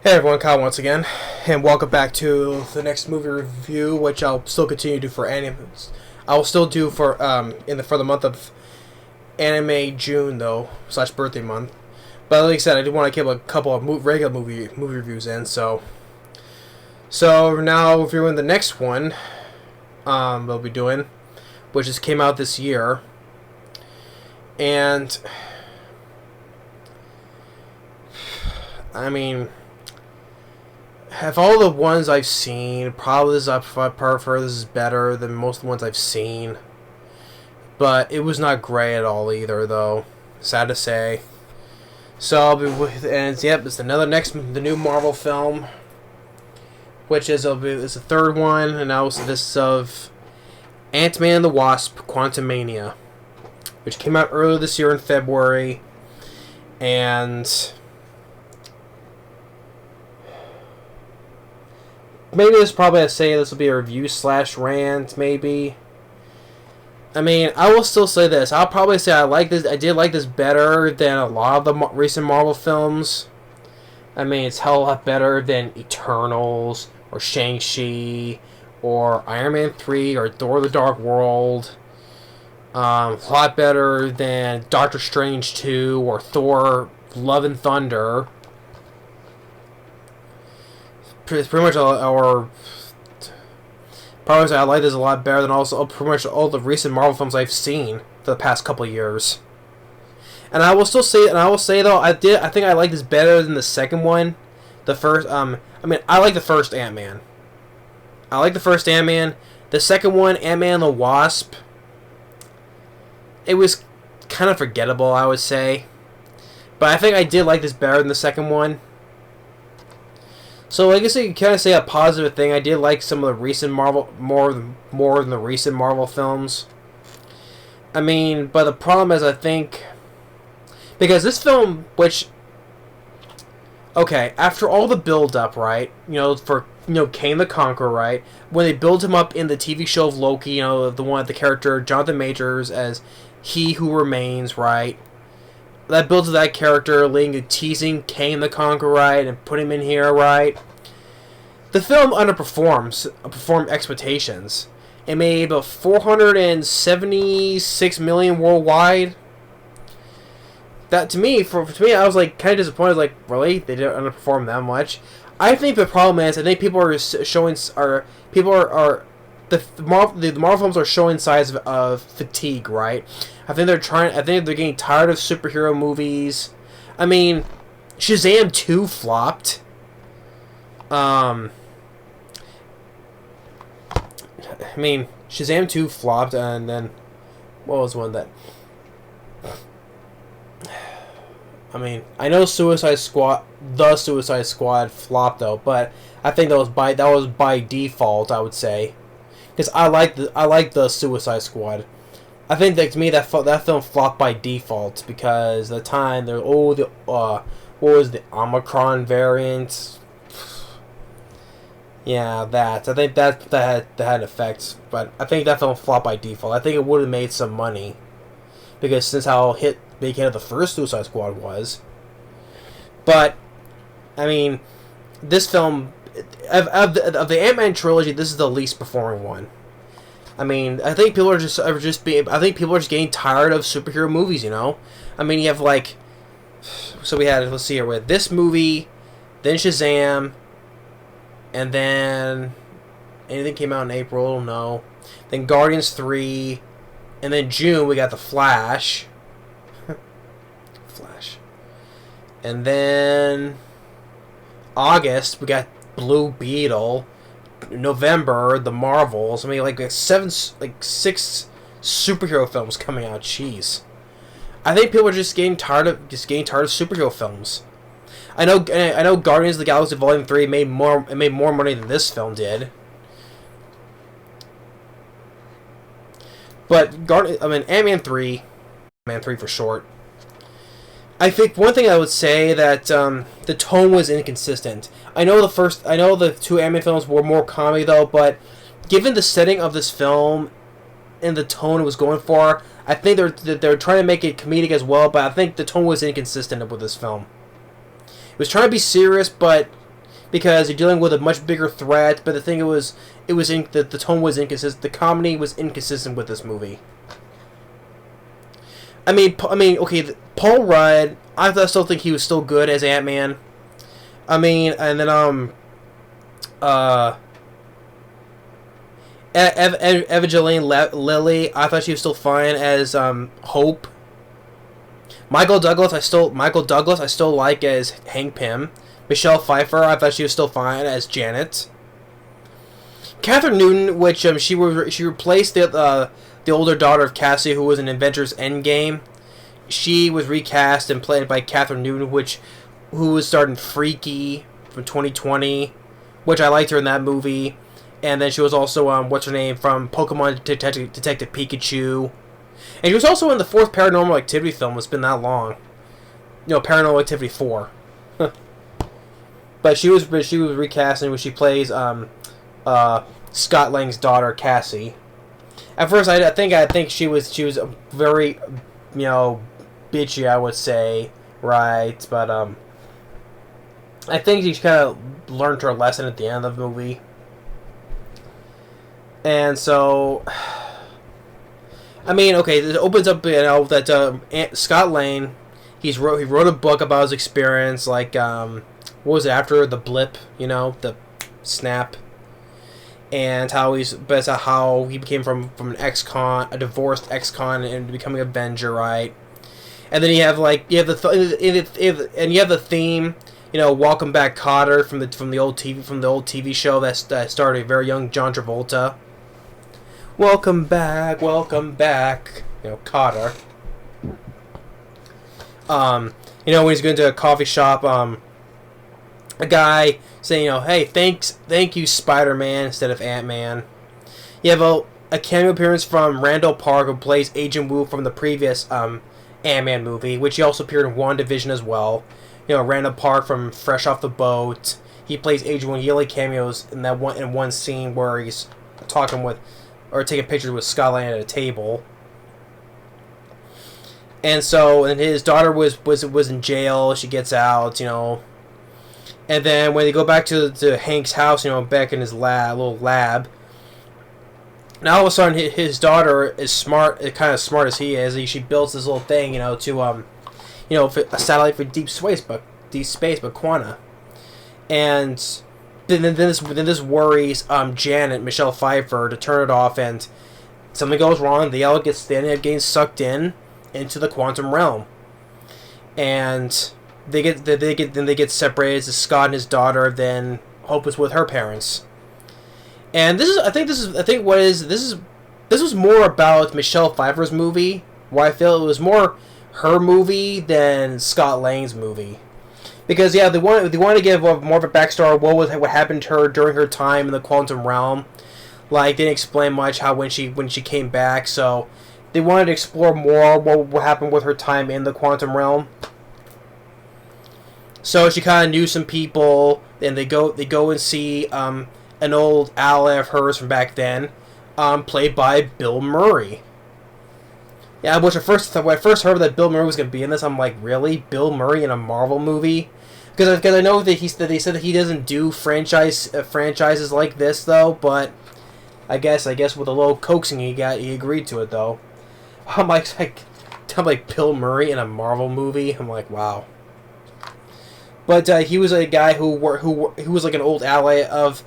Hey everyone, Kyle once again, and welcome back to the next movie review, which I'll still continue to do for animes. I will still do for the month of anime June though / birthday month. But like I said, I do want to keep a couple of regular movie reviews in. So now reviewing the next one, we'll be doing, which just came out this year, and I mean. Have all the ones I've seen, probably this is better than most of the ones I've seen. But it was not great at all either, though. Sad to say. So I'll be with, and it's the new Marvel film, which is it's the third one, and now this of Ant-Man and the Wasp: Quantumania, which came out earlier this year in February, and maybe this will be a review / rant, maybe. I mean, I will still say this. I'll probably say I did like this better than a lot of the recent Marvel films. I mean, it's a hell of a lot better than Eternals, or Shang-Chi, or Iron Man 3, or Thor the Dark World. A lot better than Doctor Strange 2, or Thor Love and Thunder. It's pretty much our probably I like this a lot better than also pretty much all the recent Marvel films I've seen for the past couple of years. And I will say though, I think I like this better than the second one. The first I like the first Ant-Man. I like the first Ant-Man. The second one, Ant-Man and the Wasp, it was kind of forgettable, I would say. But I think I did like this better than the second one. So I guess you can kind of say a positive thing. I did like some of the recent Marvel more than the recent Marvel films. I mean, but the problem is, I think, because this film, after all the build up, right? For Kang the Conqueror, right? When they build him up in the TV show of Loki, the character Jonathan Majors as He Who Remains, right? That builds to that character, leading to teasing Kang the Conqueror, right, and put him in here, right. The film performed expectations. It made about $476 million worldwide. That to me, I was like kind of disappointed. Like, really, they didn't underperform that much. I think the problem is, people are the Marvel films are showing signs of fatigue, right? I think they're getting tired of superhero movies. I mean, Shazam 2 flopped. Shazam 2 flopped, and then what was one that? I know Suicide Squad flopped though, but I think that was by default, I would say. Because I like the Suicide Squad. I think that to me that film flopped by default because at the time what was the Omicron variant? Yeah, I think that had effects, but I think that film flopped by default. I think it would have made some money because since how big hit of the first Suicide Squad was. But I mean, this film. Of the Ant-Man trilogy, this is the least performing one. I mean, I think people are just getting tired of superhero movies. You have we had, let's see here, with this movie, then Shazam, and then anything came out in April? No. Then Guardians 3, and then June we got the Flash, and then August we got Blue Beetle. November, the Marvels. Six superhero films coming out. Jeez, I think people are just getting tired of superhero films. I know Guardians of the Galaxy Volume 3 made more money than this film did. But Ant-Man 3 for short. I think one thing I would say that the tone was inconsistent. I know the two Ant-Man films were more comedy though, but given the setting of this film and the tone it was going for, I think they're trying to make it comedic as well. But I think the tone was inconsistent with this film. It was trying to be serious, but because you're dealing with a much bigger threat. But the thing the tone was inconsistent. The comedy was inconsistent with this movie. I mean, okay, Paul Rudd. I still think he was still good as Ant-Man. I mean, and then Evangeline Lilly. I thought she was still fine as Hope. Michael Douglas. I still like as Hank Pym. Michelle Pfeiffer. I thought she was still fine as Janet. Kathryn Newton, which she replaced the older daughter of Cassie, who was in Avengers Endgame. She was recast and played by Kathryn Newton, who was starring Freaky from 2020, which I liked her in that movie. And then she was also what's her name from Pokemon Detective Pikachu, and she was also in the 4th Paranormal Activity film. It's been that long, Paranormal Activity 4. But she was recast, and she plays Scott Lang's daughter Cassie. At first, I think she was very, bitchy, I would say, right? But I think she kind of learned her lesson at the end of the movie. And so, I mean, okay, this opens up, that Scott Lang, he wrote a book about his experience, like, what was it, after the blip, the snap, and how he became from an ex-con, a divorced ex-con, and becoming a Avenger, right? And then you have the theme, Welcome Back, Kotter, from the old TV show that started a very young John Travolta. Welcome back, Kotter. When he's going to a coffee shop, a guy saying, hey, thank you, Spider-Man, instead of Ant-Man. You have a cameo appearance from Randall Park, who plays Agent Wu from the previous Ant-Man movie, which he also appeared in WandaVision as well. Randall Park from Fresh Off the Boat. He plays Agent Wu. He only cameos in one scene where he's talking with, or taking pictures with Scott Lang at a table. And so, and his daughter was in jail. She gets out, And then when they go back to Hank's house, back in his little lab. Now all of a sudden, his daughter is kind of smart as he is. She builds this little thing, to a satellite for deep space, but Quanta. And then this worries Janet, Michelle Pfeiffer, to turn it off, and something goes wrong. They end up getting sucked into the quantum realm, and they get separated. It's Scott and his daughter. Then Hope is with her parents, and this was more about Michelle Pfeiffer's movie, where I feel it was more her movie than Scott Lang's movie. Because they want to give more of a backstory of what happened to her during her time in the quantum realm. Like, they didn't explain much how when she came back, so they wanted to explore more what happened with her time in the quantum realm. So she kind of knew some people, and they go and see an old ally of hers from back then, played by Bill Murray. Yeah, when I first heard that Bill Murray was going to be in this, I'm like, really? Bill Murray in a Marvel movie? Because I know that they said that he doesn't do franchises like this, though, but I guess with a little coaxing he agreed to it, though. I'm like Bill Murray in a Marvel movie? I'm like, wow. But he was a guy who was like an old ally of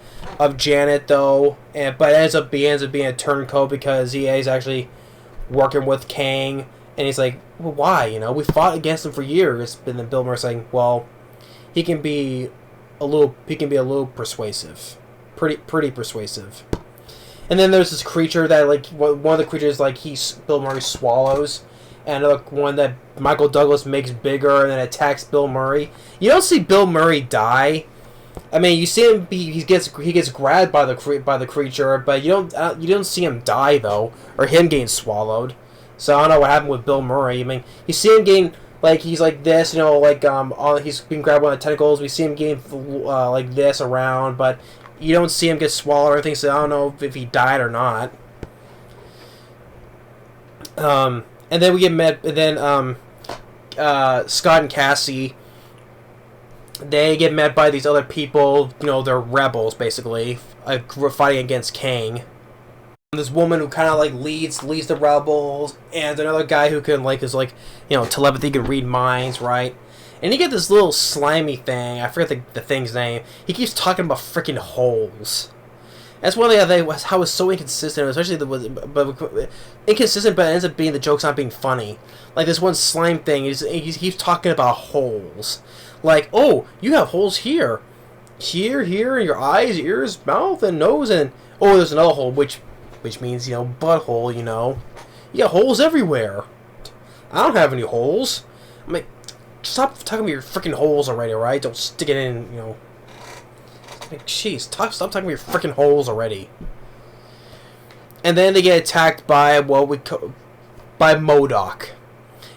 Janet, though, but ends up being a turncoat because he is actually working with Kang, and he's like, well, why? We fought against him for years. And then Bill Murray's saying, well, he can be a little persuasive, pretty persuasive. And then there's this creature that, like, one of the creatures, like, Bill Murray swallows, and another one that Michael Douglas makes bigger and then attacks Bill Murray. You don't see Bill Murray die. I mean, you see him he gets grabbed by the creature, but you don't see him die, though, or him getting swallowed. So I don't know what happened with Bill Murray. I mean, you see him getting, like, he's like this, he's being grabbed by the tentacles. We see him getting like this around, but you don't see him get swallowed or anything. So I don't know if he died or not. And then we get met. And then Scott and Cassie they get met by these other people. You know, they're rebels basically, fighting against Kang. This woman who kind of like leads the rebels, and another guy who can is telepathy, can read minds, right? And you get this little slimy thing. I forget the thing's name. He keeps talking about freaking holes. That's one thing how it's so inconsistent, especially inconsistent, but it ends up being the joke's not being funny. Like this one slime thing, he keeps talking about holes. Like, oh, you have holes here, in your eyes, ears, mouth, and nose, and oh, there's another hole, which means, butthole, You got holes everywhere. I don't have any holes. I'm like, stop talking about your freaking holes already, alright? Don't stick it in, Like, jeez, stop talking about your freaking holes already. And then they get attacked by by Modoc.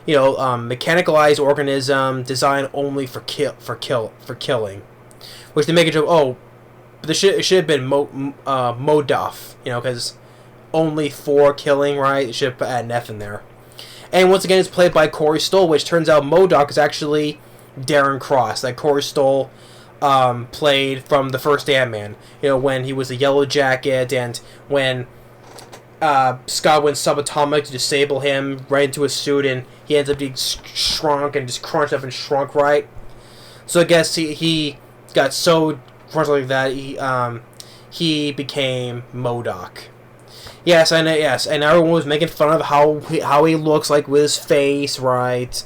Mechanicalized organism designed only for killing. Which they make a joke, oh, but it should have been Modoc, because only for killing, right? It should have put an F in there. And once again, it's played by Corey Stoll, which turns out Modoc is actually Darren Cross, that Corey Stoll played from the first Ant-Man. When he was a Yellow Jacket, and when Scott went subatomic to disable him right into his suit, and he ends up being shrunk and just crunched up and shrunk, right? So I guess he got so crunched like that, he became Modoc. Yes, and everyone was making fun of how he looks like with his face, right?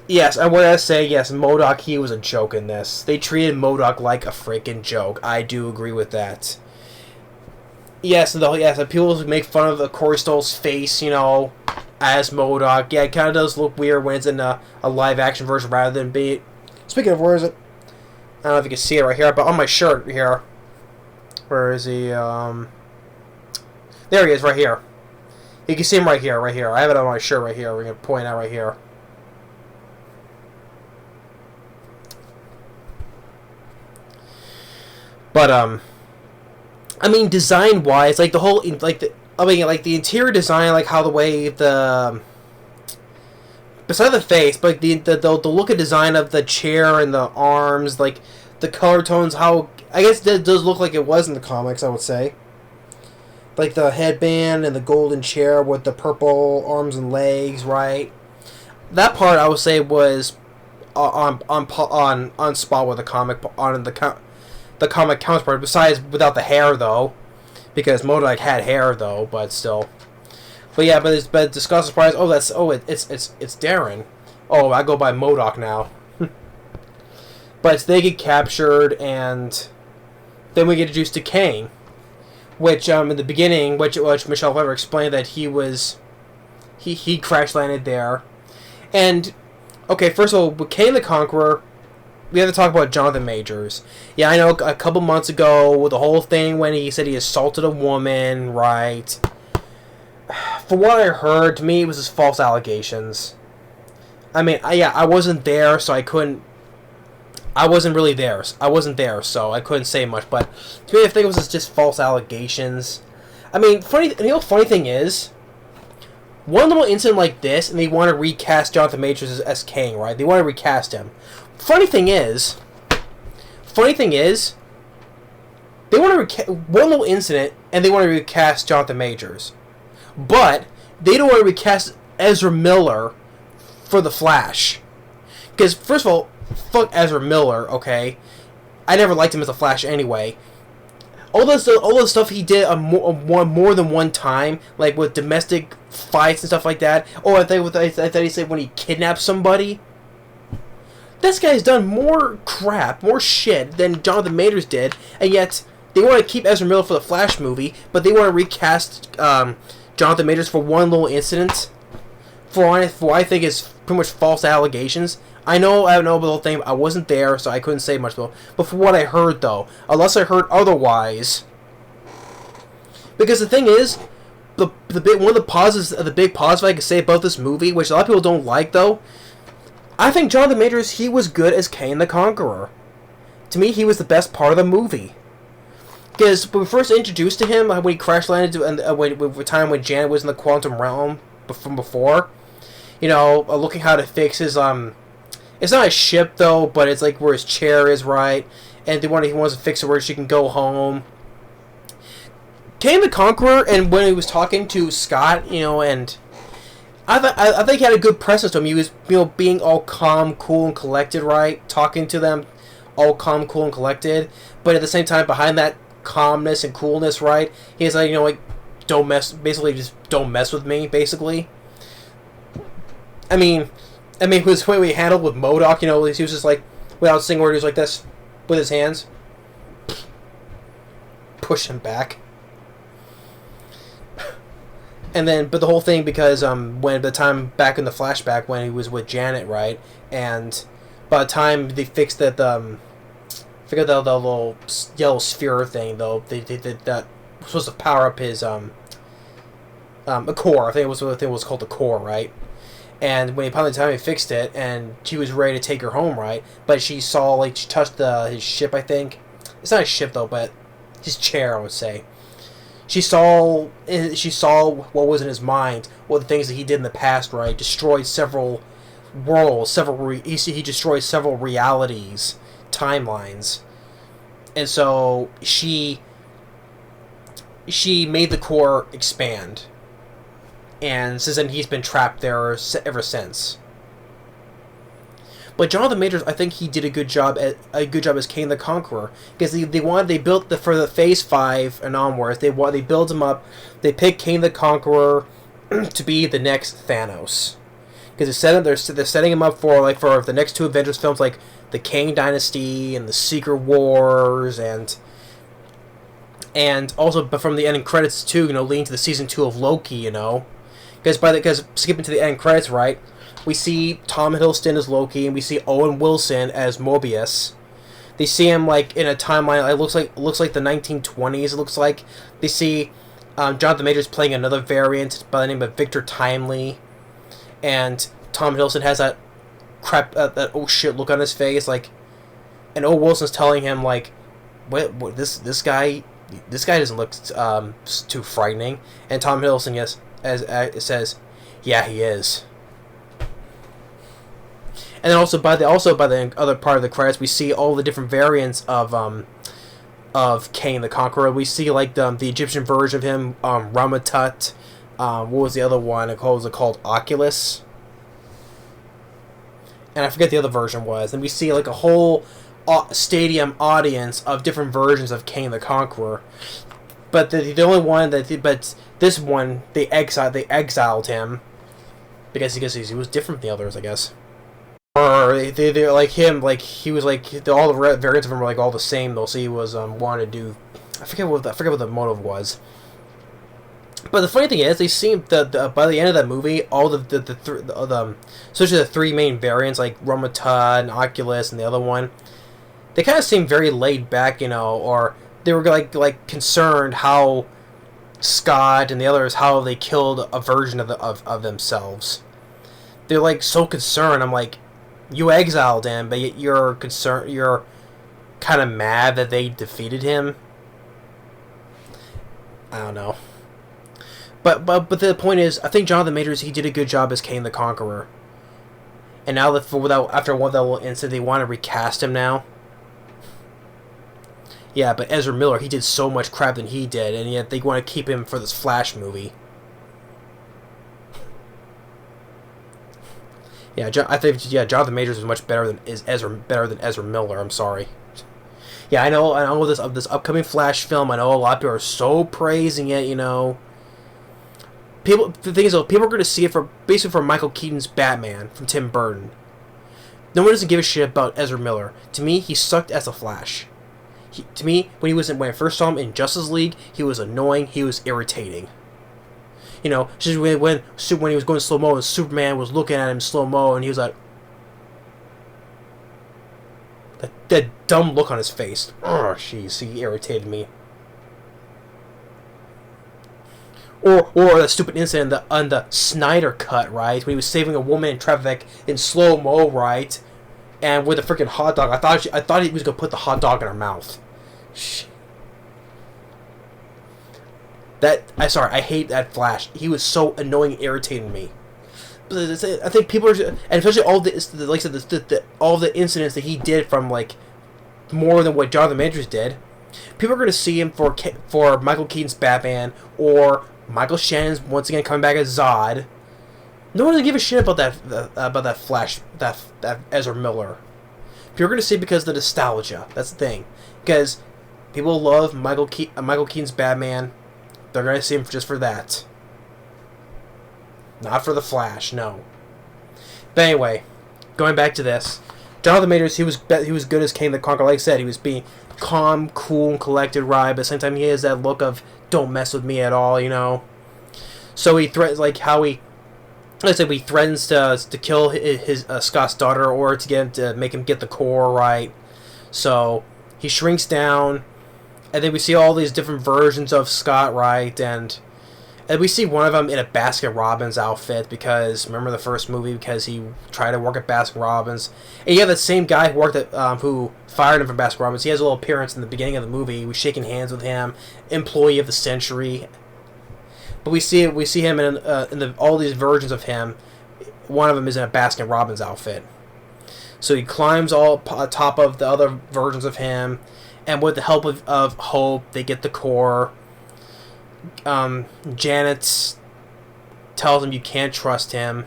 Yes, I want to say, yes, Modoc, he was a joke in this. They treated Modoc like a freaking joke. I do agree with that. Yes, and people make fun of the Corey Stoll's face, as Modoc. Yeah, it kind of does look weird when it's in a live-action version rather than be... Speaking of, where is it? I don't know if you can see it right here, but on my shirt here. Where is he? There he is, right here. You can see him right here, I have it on my shirt right here. We're going to point out right here. But, I mean, design-wise, like, the whole, the interior design, like, how the way beside the face, but the look and design of the chair and the arms, like, the color tones, how, I guess it does look like it was in the comics, I would say. Like, the headband and the golden chair with the purple arms and legs, right? That part, I would say, was on spot with the comic, the comic counterpart, besides without the hair, though, because Modoc had hair, though, but still. But yeah, but discuss surprise. Oh, it's Darren. Oh, I go by Modoc now. But they get captured, and then we get introduced to Kang, which in the beginning, which Michelle Pfeiffer explained that he crash landed there, and okay, first of all, with Kang the Conqueror, we have to talk about Jonathan Majors. Yeah, I know a couple months ago, with the whole thing when he said he assaulted a woman, right? For what I heard, to me, it was just false allegations. I mean, I wasn't there, so I couldn't... I wasn't really there. I wasn't there, so I couldn't say much, but to me, I think it was just false allegations. I mean, funny thing is, one little incident like this, and they want to recast Jonathan Majors as Kang, right? They want to recast him. Funny thing is, they want to one little incident, and they want to recast Jonathan Majors, but they don't want to recast Ezra Miller for the Flash, because first of all, fuck Ezra Miller. Okay, I never liked him as a Flash anyway. All the stuff he did more than one time, like with domestic fights and stuff like that. Or I thought he said when he kidnapped somebody. This guy's done more crap, more shit than Jonathan Majors did, and yet they want to keep Ezra Miller for the Flash movie, but they want to recast Jonathan Majors for one little incident for what I think is pretty much false allegations. I know about the whole thing. I wasn't there, so I couldn't say much though. But for what I heard, though, unless I heard otherwise, because the thing is, one of the big positives I can say about this movie, which a lot of people don't like, though, I think Jonathan Majors, he was good as Kang the Conqueror. To me, he was the best part of the movie. Because when we first introduced to him, when he crash landed, and the time when Janet was in the quantum realm from before, looking how to fix his It's not a ship though, but it's like where his chair is, right? And he wants to fix it where she can go home. Kang the Conqueror, and when he was talking to Scott, and I think he had a good presence to him. He was, being all calm, cool, and collected, right? Talking to them, all calm, cool, and collected. But at the same time, behind that calmness and coolness, right? He's like, don't mess. Basically, just don't mess with me. Basically, I mean, his way he handled with Modoc, he was just like, without saying words, he was like this with his hands, push him back. And then, but the whole thing, because when the time back in the flashback when he was with Janet, right, and by the time they fixed that, forget the little yellow sphere thing, though, they did that was supposed to power up his a core. I think it was called the core, right? And when by the time he fixed it, and she was ready to take her home, right, but she saw, like, she touched his ship. I think it's not a ship though, but his chair, I would say. She saw what was in his mind, what the things that he did in the past, right? Destroyed several worlds, he destroyed several realities, timelines, and so she made the core expand, and since then he's been trapped there ever since. But Jonathan Majors, I think he did a good job as Kang the Conqueror, because they built for the Phase 5 and onwards. They build him up. They picked Kang the Conqueror to be the next Thanos, because they're setting him up for the next 2 Avengers films, like the Kang Dynasty and the Secret Wars, and also but from the ending credits too, leading to the season 2 of Loki, because skipping to the end credits, right? We see Tom Hiddleston as Loki, and we see Owen Wilson as Mobius. They see him like in a timeline. It looks like the 1920s. It looks like they see Jonathan Majors playing another variant by the name of Victor Timely, and Tom Hiddleston has that that oh shit look on his face, like, and Owen Wilson's telling him like, what this guy doesn't look too frightening, and Tom Hiddleston says, yeah, he is. And then also by the other part of the credits, we see all the different variants of Kang the Conqueror. We see like the Egyptian version of him, Ramatut. What was the other one? It was called Oculus, and I forget the other version was. And we see like a whole stadium audience of different versions of Kang the Conqueror. But the only one but this one they exiled him because he was different from the others, I guess. Or they like him, like he was like all the variants of him were like all the same though. So he was wanted to do, I forget what the motive was. But the funny thing is, they seem by the end of that movie, all especially the 3 main variants like Ramatut and Oculus and the other one, they kind of seemed very laid back, or they were like concerned how Scott and the others, how they killed a version of themselves. They're like so concerned. I'm like, you exiled him, but yet you're concerned. You're kind of mad that they defeated him. I don't know. But the point is, I think Jonathan Majors, he did a good job as Kang the Conqueror. And now that after one that little incident, they want to recast him now. Yeah, but Ezra Miller, he did so much crap than he did, and yet they want to keep him for this Flash movie. Yeah, I think Jonathan Majors is much better than Ezra Miller. I'm sorry. Yeah, I know this upcoming Flash film. I know a lot of people are so praising it. The thing is, though, people are going to see it basically for Michael Keaton's Batman from Tim Burton. No one doesn't give a shit about Ezra Miller. To me, he sucked as a Flash. To me, when I first saw him in Justice League, he was annoying. He was irritating. Just when he was going slow mo and Superman was looking at him slow mo, and he was like, that dumb look on his face. Oh, jeez, he irritated me. Or that stupid incident on the Snyder cut, right? When he was saving a woman in traffic in slow mo, right? And with a freaking hot dog, I thought he was gonna put the hot dog in her mouth. I hate that Flash. He was so annoying, irritating me. I think people are, and especially all the like I said, all the incidents that he did from like more than what Jonathan Majors did. People are going to see him for Michael Keaton's Batman or Michael Shannon's once again coming back as Zod. No one doesn't give a shit about that Flash, that Ezra Miller. People are going to see it because of the nostalgia. That's the thing. Because people love Michael Keaton's Batman. They're going to see him just for that. Not for the Flash, no. But anyway, going back to this, Jonathan Majors, he was good as Kang the Conqueror. Like I said, he was being calm, cool, and collected, right? But at the same time, he has that look of don't mess with me at all, you know. So he threatens, like how he, like I said, he threatens to kill his Scott's daughter or to make him get the core, right? So he shrinks down, and then we see all these different versions of Scott, right? And we see one of them in a Baskin-Robbins outfit because, remember the first movie, because he tried to work at Baskin-Robbins. And you have that same guy who worked at, who fired him from Baskin-Robbins. He has a little appearance in the beginning of the movie. He was shaking hands with him, employee of the century. But we see him in all these versions of him. One of them is in a Baskin-Robbins outfit. So he climbs all top of the other versions of him, and with the help of Hope, they get the core. Janet tells him you can't trust him,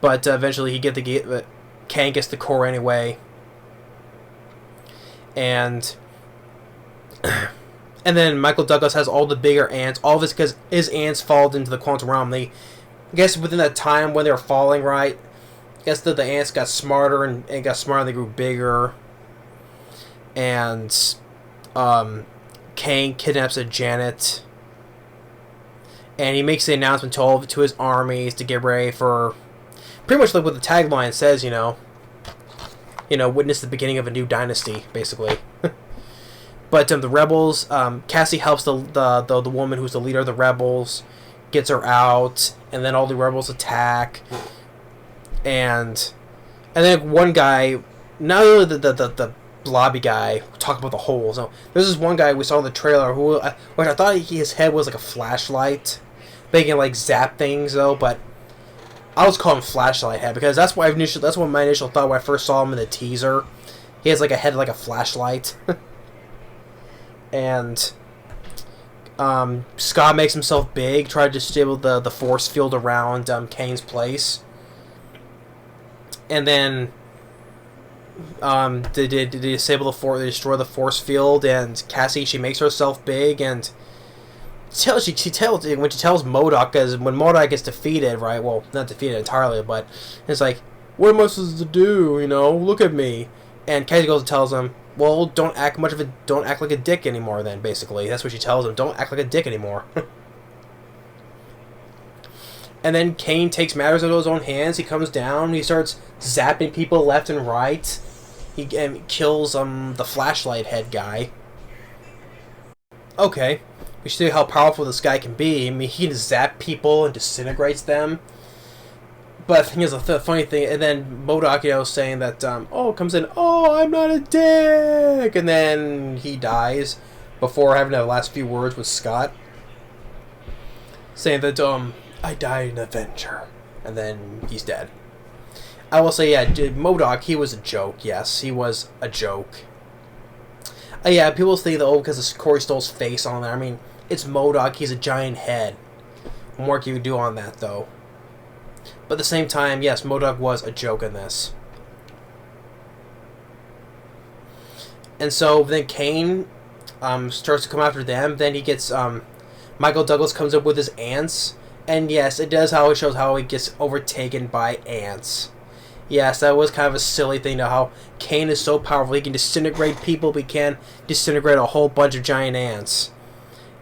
but eventually Kang gets the core anyway, and then Michael Douglas has all the bigger ants. All this because his ants fall into the quantum realm. I guess within that time when they were falling, right? I guess the ants got smarter and they grew bigger, and Kang kidnaps a Janet, and he makes the announcement to his armies to get ready for pretty much like what the tagline says, you know, witness the beginning of a new dynasty, basically. But the rebels, Cassie helps the woman who's the leader of the rebels, gets her out, and then all the rebels attack, and then one guy, not only the blobby guy, talk about the holes. No, there's this one guy we saw in the trailer which I thought his head was like a flashlight, but he can like zap things though. But I was calling him flashlight head because that's what my initial thought when I first saw him in the teaser. He has like a head like a flashlight, and Scott makes himself big, try to disable the force field around Kang's place, and then. They disable they destroy the force field, and Cassie, she makes herself big, and when she tells Modoc, because when Modoc gets defeated, right? Well, not defeated entirely, but it's like, what am I supposed to do? You know, look at me. And Cassie goes and tells him, well, don't act like a dick anymore. Then basically, that's what she tells him. Don't act like a dick anymore. And then Kang takes matters into his own hands. He comes down. He starts zapping people left and right. He kills the flashlight head guy. Okay, we should see how powerful this guy can be. I mean, he can zap people and disintegrates them. But the thing is, the funny thing, and then Modoc, saying that, comes in, I'm not a dick! And then he dies before having the last few words with Scott. Saying that, I died an Avenger. And then he's dead. I will say, yeah, Modoc, he was a joke. Yes, he was a joke. Yeah, people think that, because of Corey Stoll's face on there. I mean, it's Modoc, he's a giant head. What more can you do on that, though? But at the same time, yes, Modoc was a joke in this. And so then Kang starts to come after them. Then he gets Michael Douglas comes up with his ants, and yes, it does how it shows how he gets overtaken by ants. Yes, that was kind of a silly thing to how Kang is so powerful. He can disintegrate people, but he can disintegrate a whole bunch of giant ants.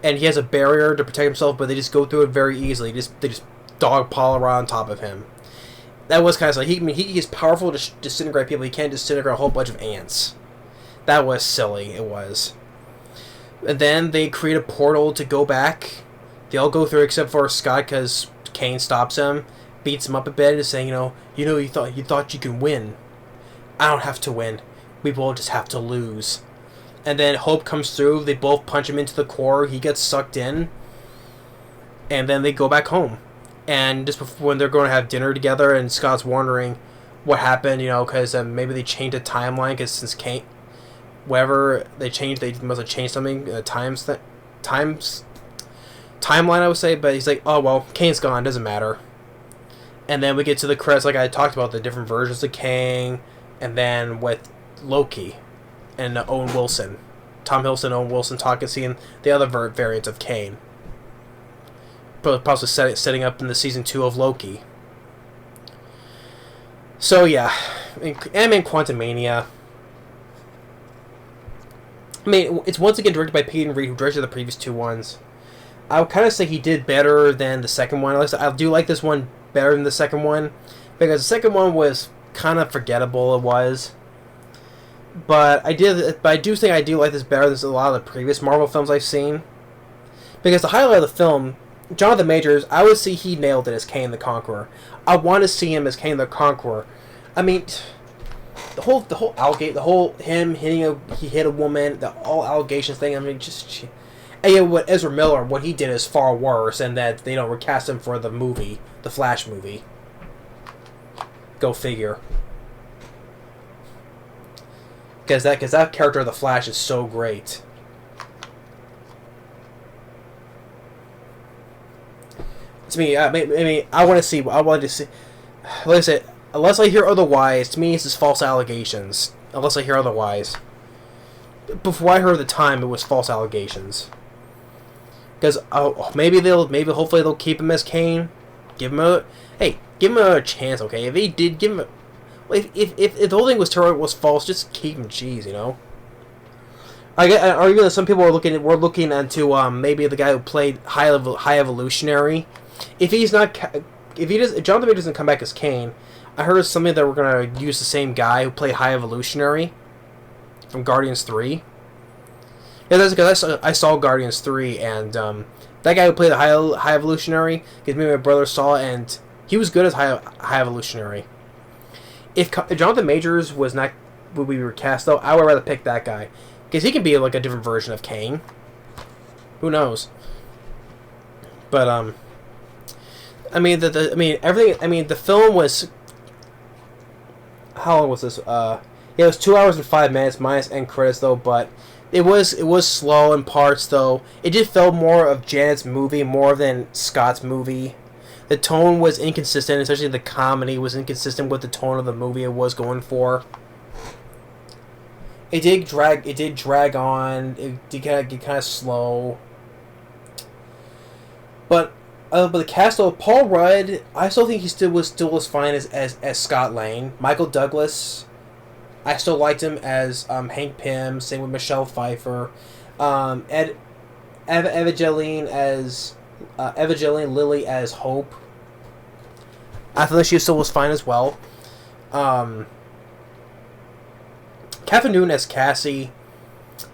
And he has a barrier to protect himself, but they just go through it very easily. They just dogpile around on top of him. That was kind of like he is powerful to disintegrate people. He can't disintegrate a whole bunch of ants. That was silly. It was. And then they create a portal to go back. They all go through except for Scott because Kang stops him, beats him up a bit, and is saying, you thought you can win. I don't have to win. We both just have to lose. And then Hope comes through. They both punch him into the core. He gets sucked in. And then they go back home. and just before when they're going to have dinner together, and Scott's wondering what happened, because maybe they changed the timeline, because since Kane, whatever they changed, they must have changed something, timeline, I would say, but he's like, oh, well, Kane's gone, doesn't matter. And then we get to the credits, like I talked about, the different versions of Kang, and then with Loki and Owen Wilson. Tom Hiddleston and Owen Wilson talking, seeing the other variants of Kane. Possibly setting up in the season 2 of Loki. So yeah, Ant-Man Quantumania. I mean, it's once again directed by Peyton Reed, who directed the previous 2 ones. I would kind of say he did better than the second one. I do like this one better than the second one, because the second one was kind of forgettable. It was, but I do think I do like this better than a lot of the previous Marvel films I've seen, because the highlight of the film, Jonathan Majors, I would see he nailed it as Kang the Conqueror. I want to see him as Kang the Conqueror. I mean, the whole him hitting he hit a woman, the all allegations thing. I mean, just. And yeah, what Ezra Miller, what he did is far worse, and that they don't recast him for the movie, the Flash movie. Go figure. Because that character of the Flash is so great. To me, I mean, I want to see. Like I said, unless I hear otherwise, to me, it's just false allegations. Unless I hear otherwise. Before I heard the time, it was false allegations. Because hopefully they'll keep him as Kane. Give him a chance, okay? If they did give him, if the whole thing was false, just keep him cheese, Or even some people were looking into maybe the guy who played High Evolutionary. If Jonathan Majors doesn't come back as Kane, I heard something that we're gonna use the same guy who played High Evolutionary from Guardians 3. Yeah, that's because I saw Guardians 3, and that guy who played the High Evolutionary, because me and my brother saw it, and he was good as High Evolutionary. If Jonathan Majors would be recast, though, I would rather pick that guy, because he can be like a different version of Kang. Who knows? But I mean everything. I mean, the film was. How long was this? It was 2 hours and 5 minutes minus end credits, though, but. It was slow in parts, though. It just felt more of Janet's movie more than Scott's movie. The tone was inconsistent, especially the comedy was inconsistent with the tone of the movie it was going for. It did drag on. It did get kind of slow. But the cast, though, Paul Rudd, I still think he still was fine as Scott Lang. Michael Douglas, I still liked him as Hank Pym. Same with Michelle Pfeiffer. Evangeline Lilly as Hope. I thought she still was fine as well. Kathryn Newton as Cassie.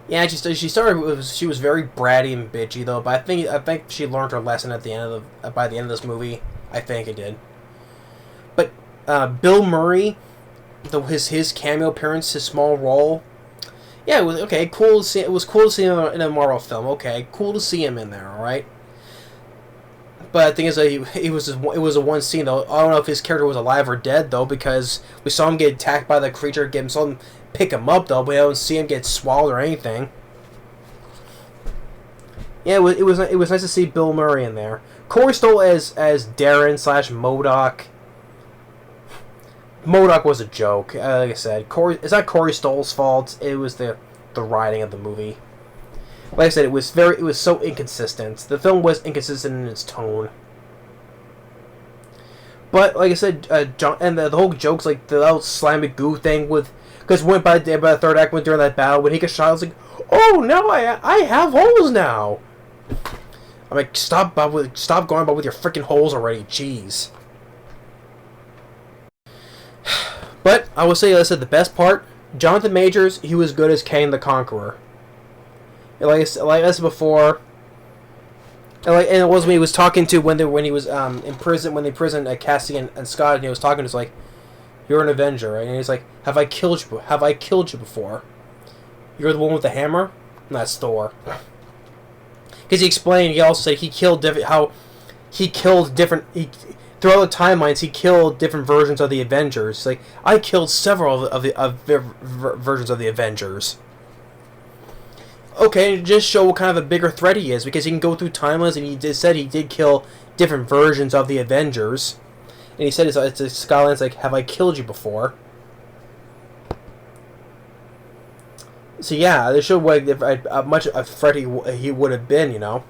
Yeah, she was very bratty and bitchy, though. But I think she learned her lesson by the end of this movie. I think it did. But Bill Murray. His cameo appearance, his small role, yeah, it was okay. Cool to see. It was cool to see him in a Marvel film. Okay, cool to see him in there. All right. But the thing is, it was a one scene though. I don't know if his character was alive or dead though, because we saw him get attacked by the creature, saw him pick him up though, but we don't see him get swallowed or anything. Yeah, it was nice to see Bill Murray in there. Corey Stoll as Darren / Modoc. Modoc was a joke. Like I said, it's not Corey Stoll's fault. It was the writing of the movie. Like I said, it was so inconsistent. The film was inconsistent in its tone. But like I said, the whole joke's like the little Slam McGoo thing because by the third act, during that battle, when he got shot, I was like, oh, now I have holes now. I'm like, stop going about with your freaking holes already, jeez. But I will say, like I said, the best part, Jonathan Majors, he was good as Kang the Conqueror. Like I said before, and it was when he was talking to when he was in prison, when they imprisoned Cassie and Scott, and he was talking to us like, "You're an Avenger," right? And he's like, "Have I killed you before? You're the one with the hammer?" And that's Thor. Because he explained, he also said he killed he killed different. Throughout the timelines, he killed different versions of the Avengers. Like, I killed several of the versions of the Avengers. Okay, just show what kind of a bigger threat he is, because he can go through timelines, and he said he did kill different versions of the Avengers. And he said it's Skyline's like, have I killed you before? So yeah, they showed what much a threat he would have been, you know.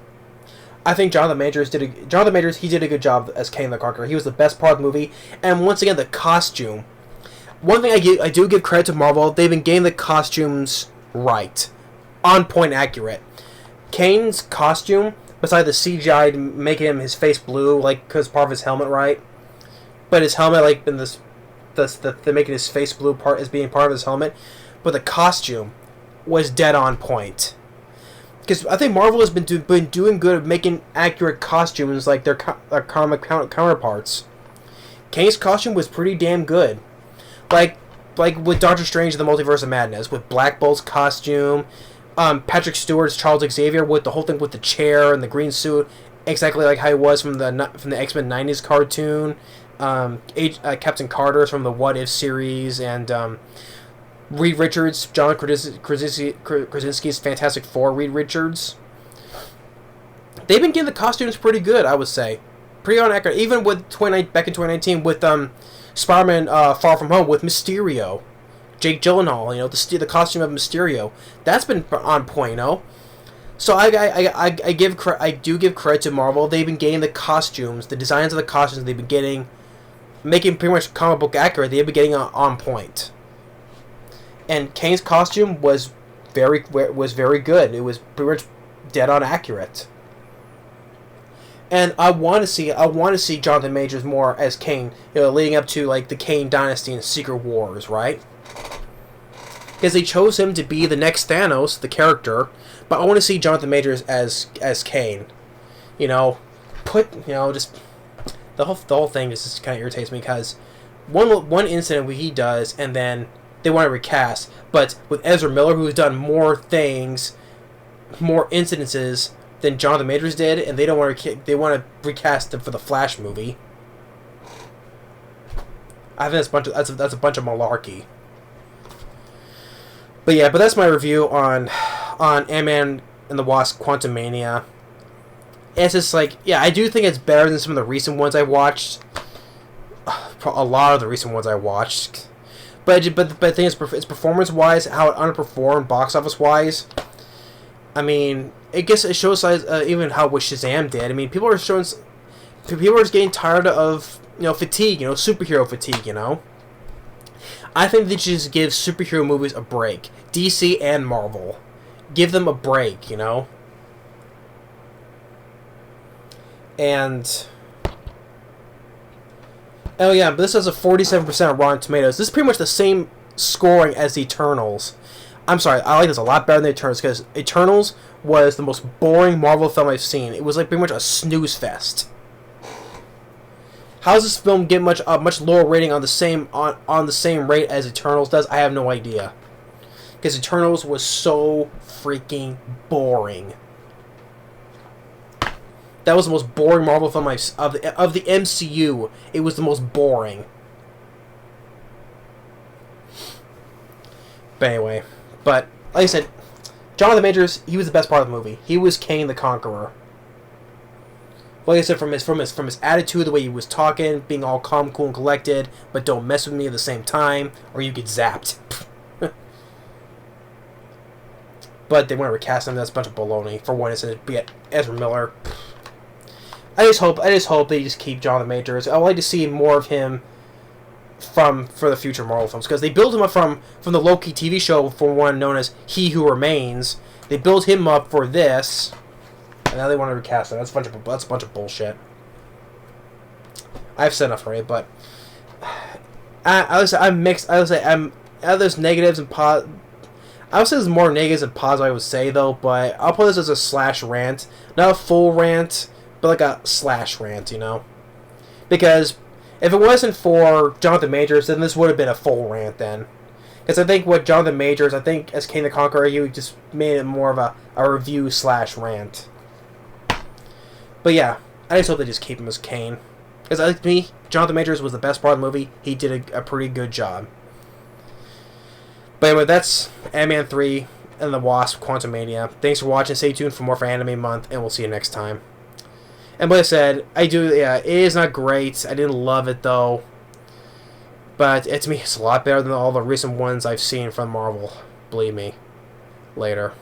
I think Jonathan Majors did a good job as Kang the Conqueror. He was the best part of the movie, and once again, the costume. One thing I do give credit to Marvel, they've been getting the costumes right, on point, accurate. Kane's costume, besides the CGI making him his face blue, like because part of his helmet, right? But his helmet, like in this, they're making his face blue part as being part of his helmet, but the costume was dead on point. Because I think Marvel has been doing good at making accurate costumes like their comic counterparts. Kane's costume was pretty damn good. Like with Doctor Strange and the Multiverse of Madness, with Black Bolt's costume, Patrick Stewart's Charles Xavier with the whole thing with the chair and the green suit, exactly like how he was from the X-Men 90s cartoon, Captain Carter's from the What If series, and Reed Richards, John Krasinski's Fantastic Four, Reed Richards. They've been getting the costumes pretty good, I would say. Pretty on accurate. Even with back in 2019 with Spider-Man Far From Home with Mysterio. Jake Gyllenhaal, you know, the costume of Mysterio. That's been on point, you know? So I do give credit to Marvel. They've been getting the costumes, the designs of the costumes they've been getting, making pretty much comic book accurate. They've been getting on point. And Kane's costume was very good. It was pretty much dead on accurate. And I want to see Jonathan Majors more as Kane, you know, leading up to like the Kane Dynasty and Secret Wars, right? Because they chose him to be the next Thanos, the character, but I want to see Jonathan Majors as Kane. You know, just the whole thing just kind of irritates me because one incident where he does, and then they want to recast, but with Ezra Miller, who's done more things, more incidences than Jonathan Majors did, and they want to recast him for the Flash movie. I think that's a bunch of malarkey. But yeah, that's my review on Ant-Man and the Wasp: Quantumania. It's just like, yeah, I do think it's better than some of the recent ones I watched. A lot of the recent ones I watched. But the thing is, it's performance-wise, how it underperformed box office-wise. I mean, I guess it shows even how what Shazam did. I mean, people are just getting tired of, you know, fatigue, you know, superhero fatigue, you know. I think they should just give superhero movies a break. DC and Marvel. Give them a break, you know. And oh yeah, but this has a 47% of Rotten Tomatoes. This is pretty much the same scoring as the Eternals. I'm sorry, I like this a lot better than Eternals, because Eternals was the most boring Marvel film I've seen. It was like pretty much a snooze fest. How does this film get much lower rating on the same rate as Eternals does? I have no idea. Because Eternals was so freaking boring. That was the most boring Marvel film of the MCU. It was the most boring. But anyway, like I said, Jonathan Majors, he was the best part of the movie. He was Kang the Conqueror. Like I said, from his attitude, the way he was talking, being all calm, cool, and collected, but don't mess with me at the same time, or you get zapped. But they want to recast him. That's a bunch of baloney. For one instance, be it Ezra Miller. I just hope they just keep Jonathan Majors. I would like to see more of him for the future Marvel films, because they built him up from the Loki TV show, for one, known as He Who Remains. They built him up for this, and now they want to recast him. That's a bunch of bullshit. I've said enough already, but I'm mixed. There's negatives and positives. I would say there's more negatives than positives, I would say, though, but I'll put this as a slash rant. Not a full rant, but like a slash rant, you know? Because if it wasn't for Jonathan Majors, then this would have been a full rant then. Because I think with Jonathan Majors, I think as Kang the Conqueror, he just made it more of a review slash rant. But yeah, I just hope they just keep him as Kane. Because like me, Jonathan Majors was the best part of the movie. He did a pretty good job. But anyway, that's Ant-Man 3 and the Wasp Quantumania. Thanks for watching. Stay tuned for more for Anime Month, and we'll see you next time. And like I said, it is not great. I didn't love it, though. But to me, it's a lot better than all the recent ones I've seen from Marvel. Believe me. Later.